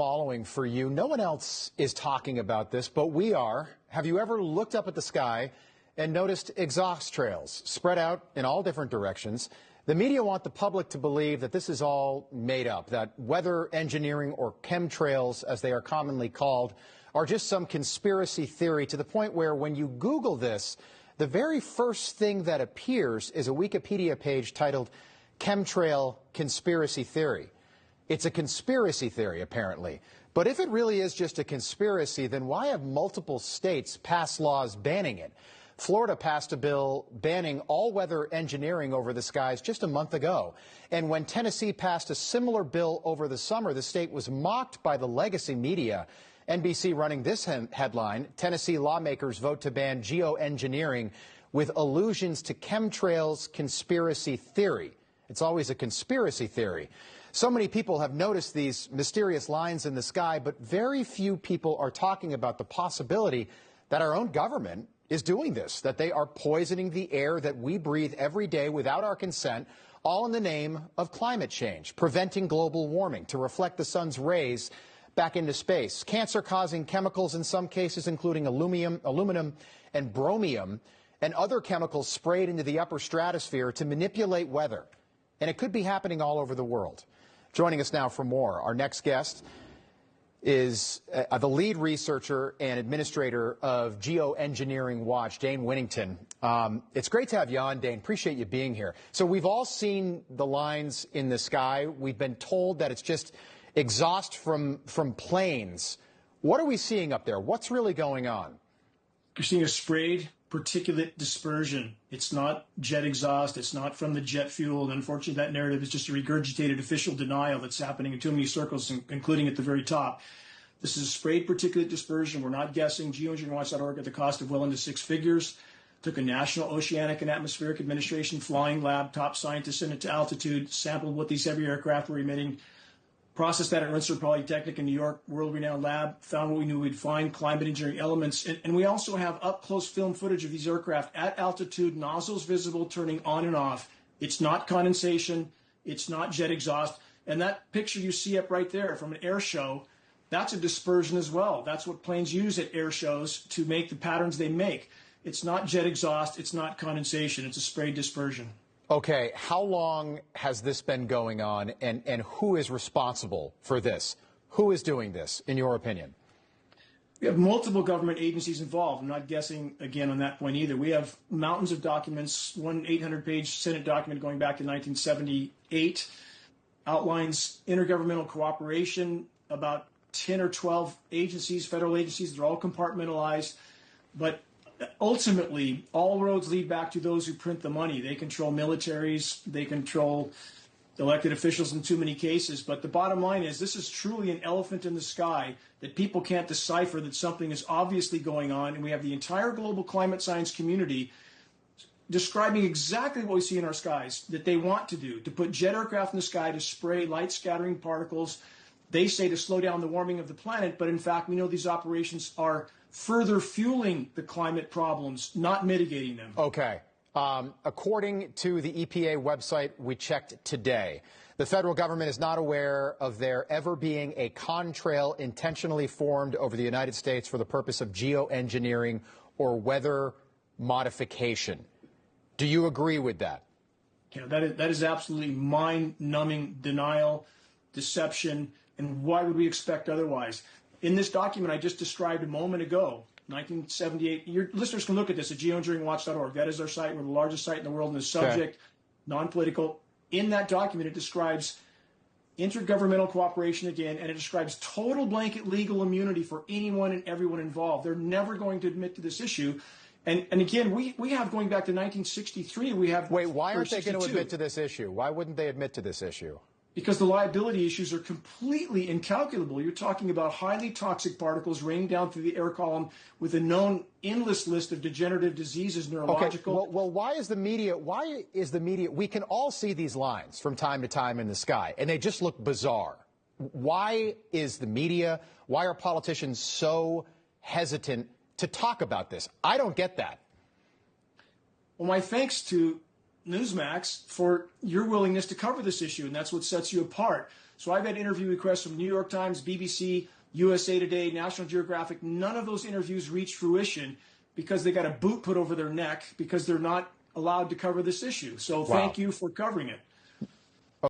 Following for you. No one else is talking about this, but we are. Have you ever looked up at the sky and noticed exhaust trails spread out in all different directions? The media want the public to believe that this is all made up, that weather engineering, or chemtrails, as they are commonly called, are just some conspiracy theory, to the point where when you Google this, the very first thing that appears is a Wikipedia page titled Chemtrail Conspiracy Theory. It's a conspiracy theory, apparently. But if it really is just a conspiracy, then why have multiple states passed laws banning it? Florida passed a bill banning all-weather engineering over the skies just a month ago. And when Tennessee passed a similar bill over the summer, the state was mocked by the legacy media. NBC running this headline: Tennessee lawmakers vote to ban geoengineering with allusions to chemtrails conspiracy theory. It's always a conspiracy theory. So many people have noticed these mysterious lines in the sky, but very few people are talking about the possibility that our own government is doing this, that they are poisoning the air that we breathe every day without our consent, all in the name of climate change, preventing global warming to reflect the sun's rays back into space. Cancer-causing chemicals in some cases, including aluminum and bromium, and other chemicals sprayed into the upper stratosphere to manipulate weather. And it could be happening all over the world. Joining us now for more, our next guest is the lead researcher and administrator of Geoengineering Watch, Dane Winnington. It's great to have you on, Dane. Appreciate you being here. So we've all seen the lines in the sky. We've been told that it's just exhaust from planes. What are we seeing up there? What's really going on? You're seeing a sprayed particulate dispersion. It's not jet exhaust. It's not from the jet fuel. And unfortunately, that narrative is just a regurgitated official denial that's happening in too many circles, including at the very top. This is a sprayed particulate dispersion. We're not guessing. Geoengineeringwatch.org at the cost of well into six figures took a National Oceanic and Atmospheric Administration flying lab, top scientists in it to altitude, sampled what these heavy aircraft were emitting, processed that at Rensselaer Polytechnic in New York, world-renowned lab, found what we knew we'd find, climate engineering elements. And we also have up-close film footage of these aircraft at altitude, nozzles visible, turning on and off. It's not condensation. It's not jet exhaust. And that picture you see up right there from an air show, that's a dispersion as well. That's what planes use at air shows to make the patterns they make. It's not jet exhaust. It's not condensation. It's a sprayed dispersion. Okay, how long has this been going on, and who is responsible for this? Who is doing this, in your opinion? We have multiple government agencies involved. I'm not guessing, again, on that point either. We have mountains of documents. One 800-page Senate document going back to 1978 outlines intergovernmental cooperation, about 10 or 12 agencies, federal agencies. They're all compartmentalized. But ultimately, all roads lead back to those who print the money. They control militaries, they control elected officials in too many cases. But the bottom line is, this is truly an elephant in the sky that people can't decipher, that something is obviously going on. And we have the entire global climate science community describing exactly what we see in our skies that they want to do, to put jet aircraft in the sky to spray light scattering particles. They say to slow down the warming of the planet, but in fact, we know these operations are further fueling the climate problems, not mitigating them. Okay. According to the EPA website we checked today, the federal government is not aware of there ever being a contrail intentionally formed over the United States for the purpose of geoengineering or weather modification. Do you agree with that? Yeah, that is absolutely mind-numbing denial, deception, and why would we expect otherwise? In this document I just described a moment ago, 1978, your listeners can look at this at geoengineeringwatch.org. That is our site. We're the largest site in the world in this subject, non-political. In that document, it describes intergovernmental cooperation again, and it describes total blanket legal immunity for anyone and everyone involved. They're never going to admit to this issue. And again, we have, going back to 1963, we have... Wait, why aren't they going to admit to this issue? Why wouldn't they admit to this issue? Because the liability issues are completely incalculable. You're talking about highly toxic particles raining down through the air column with a known endless list of degenerative diseases, neurological. Okay. Well, why is the media, we can all see these lines from time to time in the sky, and they just look bizarre. Why is the media, why are politicians so hesitant to talk about this? I don't get that. Well, my thanks to Newsmax for your willingness to cover this issue, and that's what sets you apart. So I've had interview requests from New York Times, BBC, USA Today, National Geographic. None of those interviews reach fruition because they got a boot put over their neck because they're not allowed to cover this issue. So thank you for covering it.